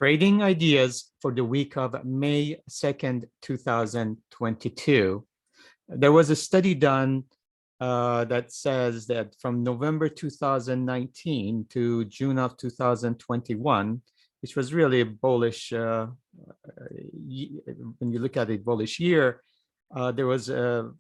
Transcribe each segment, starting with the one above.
Trading ideas for the week of May 2nd, 2022. There was a study done that says that from November 2019 to June of 2021, which was really a bullish, when you look at a bullish year, there was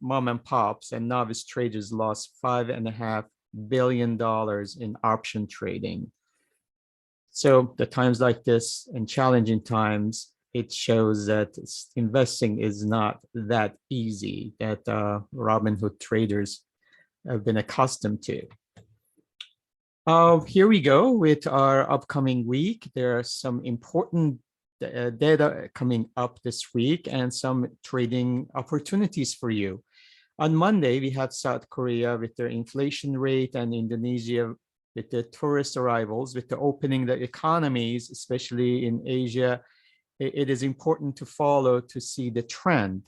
mom and pops and novice traders lost $5.5 billion in option trading. So the times like this and challenging times, it shows that investing is not that easy that Robinhood traders have been accustomed to. Here we go with our upcoming week. There are some important data coming up this week and some trading opportunities for you. On Monday, we have South Korea with their inflation rate and Indonesia with the tourist arrivals, with the opening the economies, especially in Asia. It is important to follow to see the trend.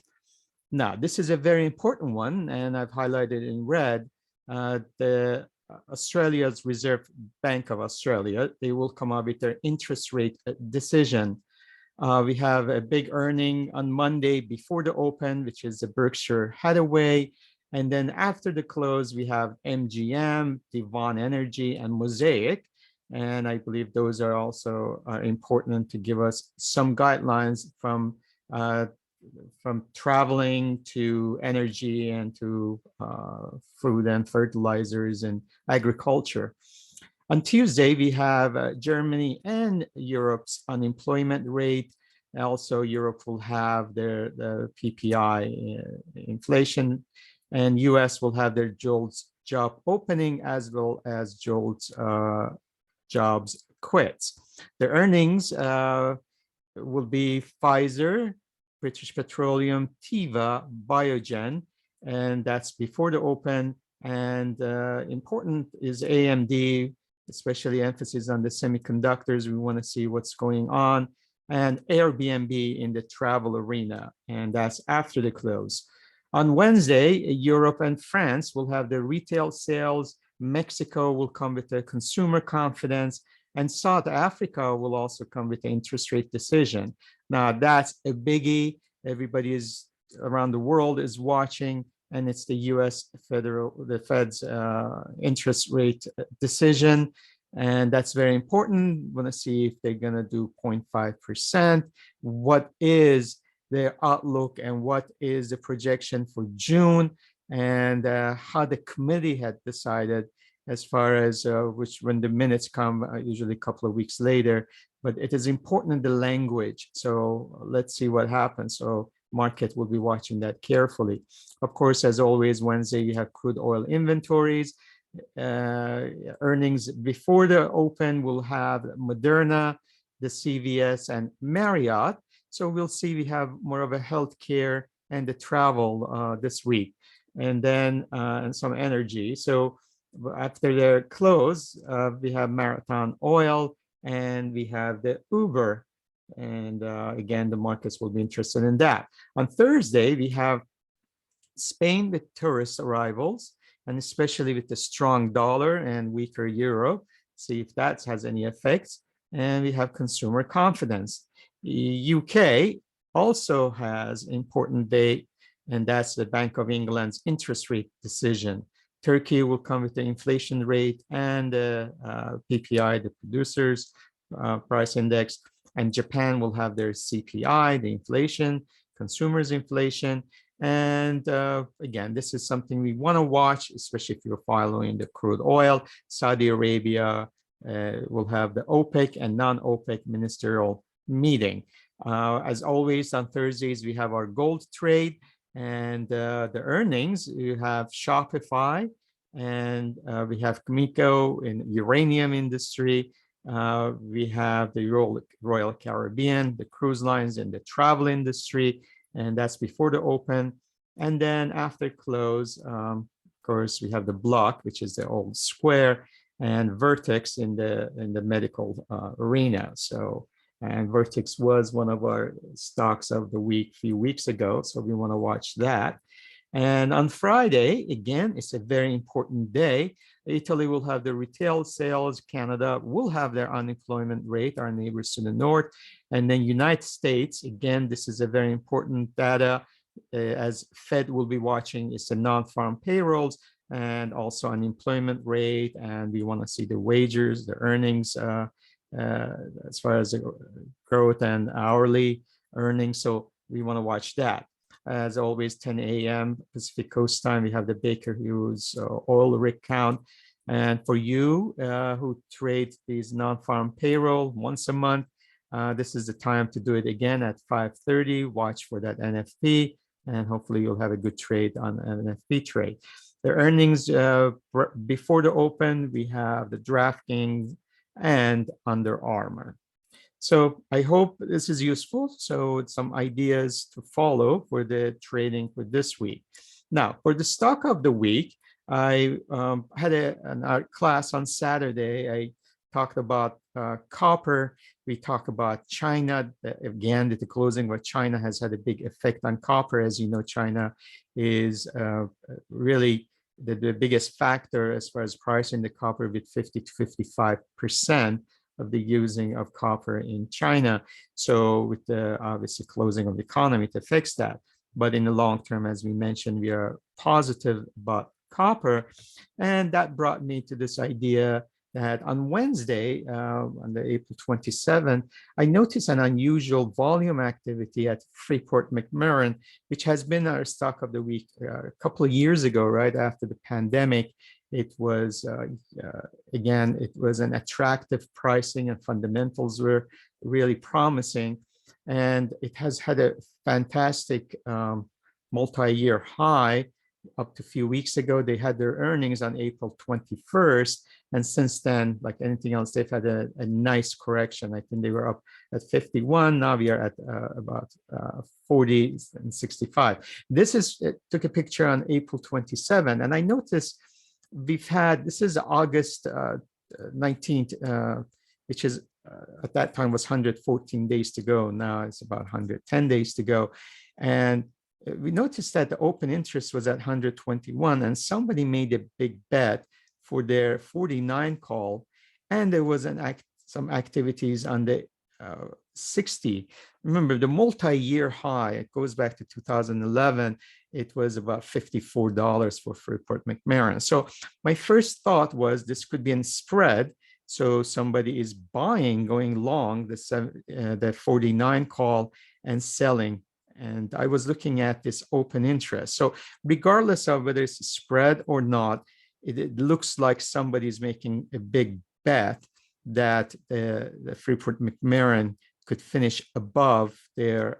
Now, this is a very important one, and I've highlighted in red. The Australia's Reserve Bank of Australia, they will come up with their interest rate decision. We have a big earning on Monday before the open, which is the Berkshire Hathaway. And then after the close, we have MGM, Devon Energy, and Mosaic. And I believe those are also important to give us some guidelines from traveling to energy and to food and fertilizers and agriculture. On Tuesday, we have Germany and Europe's unemployment rate. Also, Europe will have the PPI inflation, and US will have their JOLTS job opening as well as JOLTS jobs quits. The earnings will be Pfizer, British Petroleum, Teva, Biogen, and that's before the open. And important is AMD, especially emphasis on the semiconductors. We want to see what's going on. And Airbnb in the travel arena, and that's after the close. On Wednesday, Europe and France will have their retail sales. Mexico will come with their consumer confidence, and South Africa will also come with the interest rate decision. Now, that's a biggie. Everybody is around the world is watching, and it's the U.S. the Fed's interest rate decision. And that's very important. We want to see if they're going to do 0.5%. What is their outlook and what is the projection for June, and how the committee had decided as far as when the minutes come, usually a couple of weeks later. But it is important, the language. So let's see what happens. So market will be watching that carefully. Of course, as always, Wednesday, you have crude oil inventories. Earnings before the open will have Moderna, the CVS, and Marriott. So we'll see we have more of a healthcare and the travel this week, and then and some energy. So after their close, we have Marathon Oil and we have the Uber. And again, the markets will be interested in that. On Thursday, we have Spain with tourist arrivals, and especially with the strong dollar and weaker euro, see if that has any effects. And we have consumer confidence. The UK also has important date, and that's the Bank of England's interest rate decision. Turkey will come with the inflation rate and the PPI, the producers price index, and Japan will have their CPI, the inflation, consumers inflation. And again, this is something we want to watch, especially if you're following the crude oil. Saudi Arabia will have the OPEC and non-OPEC ministerial meeting. As always, on Thursdays, we have our gold trade, and the earnings. You have Shopify, and we have Comico in uranium industry. We have the Royal Caribbean, the cruise lines, and the travel industry, and that's before the open. And then after close, of course, we have the Block, which is the old Square, and Vertex in the medical arena. So, and Vertex was one of our stocks of the week a few weeks ago, so we want to watch that. And on Friday, again, it's a very important day. Italy will have the retail sales. Canada will have their unemployment rate, our neighbors to the north. And then United States, again, this is a very important data as Fed will be watching. It's the non-farm payrolls and also unemployment rate. And we want to see the wages, the earnings as far as the growth and hourly earnings. So we want to watch that. As always, 10 a.m. Pacific Coast time, we have the Baker Hughes oil rig count. And for you who trade these non-farm payroll once a month, this is the time to do it again at 5:30. Watch for that NFP, and hopefully you'll have a good trade on NFP trade. The earnings before the open, we have the DraftKings and Under Armour. So I hope this is useful. So some ideas to follow for the trading for this week. Now, for the stock of the week, I had a class on Saturday. I talked about copper. We talked about China. Again, the closing with China has had a big effect on copper. As you know, China is really the biggest factor as far as pricing the copper with 50 to 55% of the using of copper in China. So with the obviously closing of the economy, it affects that. But in the long term, as we mentioned, we are positive about copper. And that brought me to this idea that on Wednesday, on the April 27th, I noticed an unusual volume activity at Freeport-McMoRan, which has been our stock of the week a couple of years ago, right after the pandemic. It was, again, it was an attractive pricing and fundamentals were really promising. And it has had a fantastic multi-year high up to a few weeks ago. They had their earnings on April 21st. And since then, like anything else, they've had a nice correction. I think they were up at 51. Now we are at about 40 and 65. This is, took a picture on April 27. And I noticed we've had, this is August 19th, which is at that time was 114 days to go. Now it's about 110 days to go. And we noticed that the open interest was at 121 and somebody made a big bet for their 49 call. And there was some activities on the 60. Remember the multi-year high, it goes back to 2011. It was about $54 for Freeport-McMoRan. So my first thought was this could be in spread. So somebody is buying, going long the 49 call and selling. And I was looking at this open interest. So regardless of whether it's spread or not, it looks like somebody's making a big bet that the Freeport-McMoRan could finish above their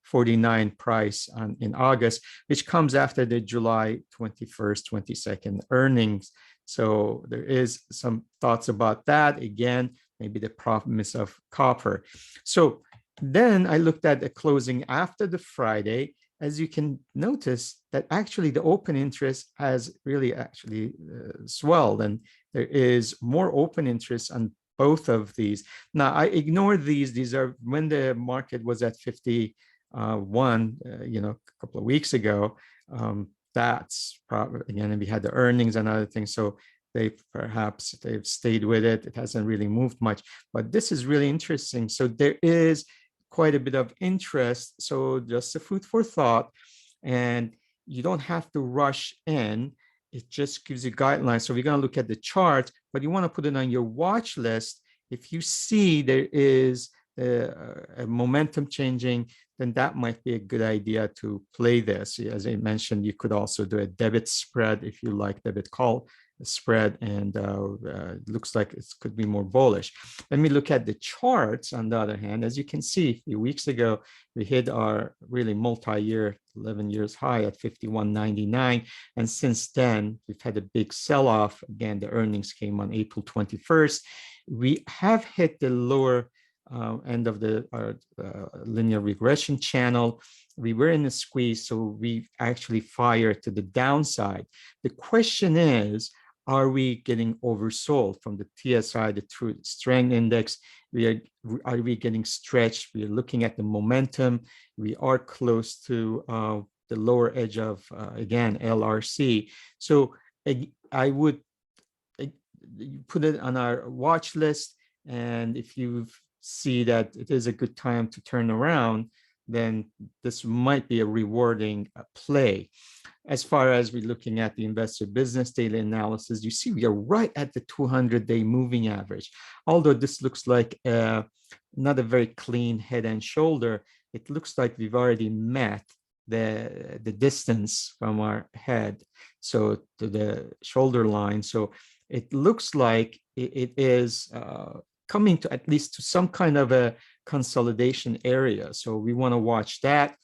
49 price in August, which comes after the July 21st, 22nd earnings. So there is some thoughts about that. Again, maybe the promise of copper. So then I looked at the closing after the Friday. As you can notice that actually the open interest has really actually swelled, and there is more open interest on both of these. Now I ignore these. These are when the market was at 51, a couple of weeks ago. That's probably, again, and we had the earnings and other things. So they've stayed with it. It hasn't really moved much, but this is really interesting. So there is quite a bit of interest. So just a food for thought, and you don't have to rush in. It just gives you guidelines. So we're going to look at the chart, but you want to put it on your watch list. If you see there is a momentum changing, then that might be a good idea to play this. As I mentioned, you could also do a debit spread if you like debit call spread, and looks like it could be more bullish. Let me look at the charts. On the other hand, as you can see, a few weeks ago, we hit our really multi-year 11 years high at 51.99. And since then, we've had a big sell-off. Again, the earnings came on April 21st. We have hit the lower end of our linear regression channel. We were in a squeeze, so we actually fired to the downside. The question is, are we getting oversold from the TSI, the True Strength Index? Are we getting stretched? We are looking at the momentum. We are close to the lower edge of, again, LRC. So I would put it on our watch list. And if you see that it is a good time to turn around, then this might be a rewarding play. As far as we're looking at the investor business daily analysis, you see we are right at the 200-day moving average. Although this looks like not a very clean head and shoulder, it looks like we've already met the distance from our head, so to the shoulder line. So it looks like it is coming to at least to some kind of a consolidation area. So we want to watch that.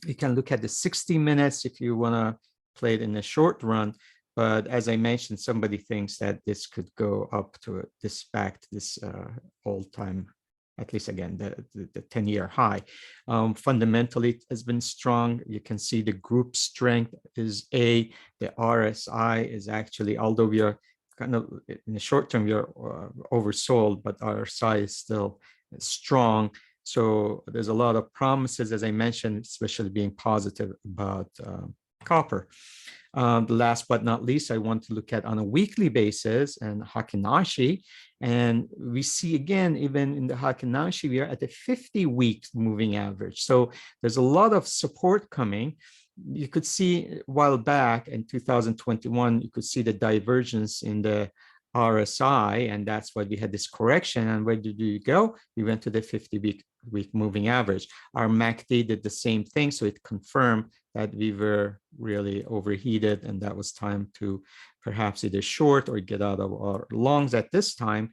You can look at the 60 minutes if you want to play it in the short run. But as I mentioned, somebody thinks that this could go up to this back to this all-time, at least again, the 10-year high. Fundamentally, it has been strong. You can see the group strength is A. The RSI is actually, although we are kind of in the short term, we are oversold, but RSI is still strong. So there's a lot of promises, as I mentioned, especially being positive about copper. Last but not least, I want to look at on a weekly basis and Heikin-Ashi. And we see again, even in the Heikin-Ashi, we are at a 50-week moving average. So there's a lot of support coming. You could see a while back in 2021, you could see the divergence in the RSI, and that's why we had this correction. And where did we go? We went to the 50-week moving average. Our MACD did the same thing, so it confirmed that we were really overheated, and that was time to perhaps either short or get out of our longs at this time.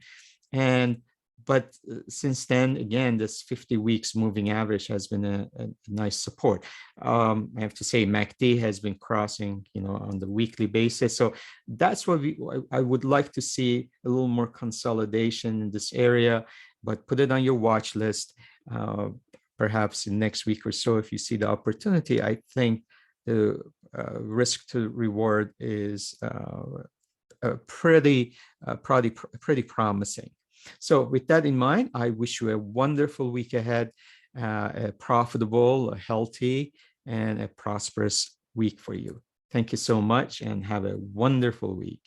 But since then, again, this 50 weeks moving average has been a nice support. I have to say, MACD has been crossing, on the weekly basis. So that's what I would like to see a little more consolidation in this area, but put it on your watch list. Perhaps in next week or so, if you see the opportunity, I think the risk to reward is pretty promising. So with that in mind, I wish you a wonderful week ahead, a profitable, a healthy, and a prosperous week for you. Thank you so much and have a wonderful week.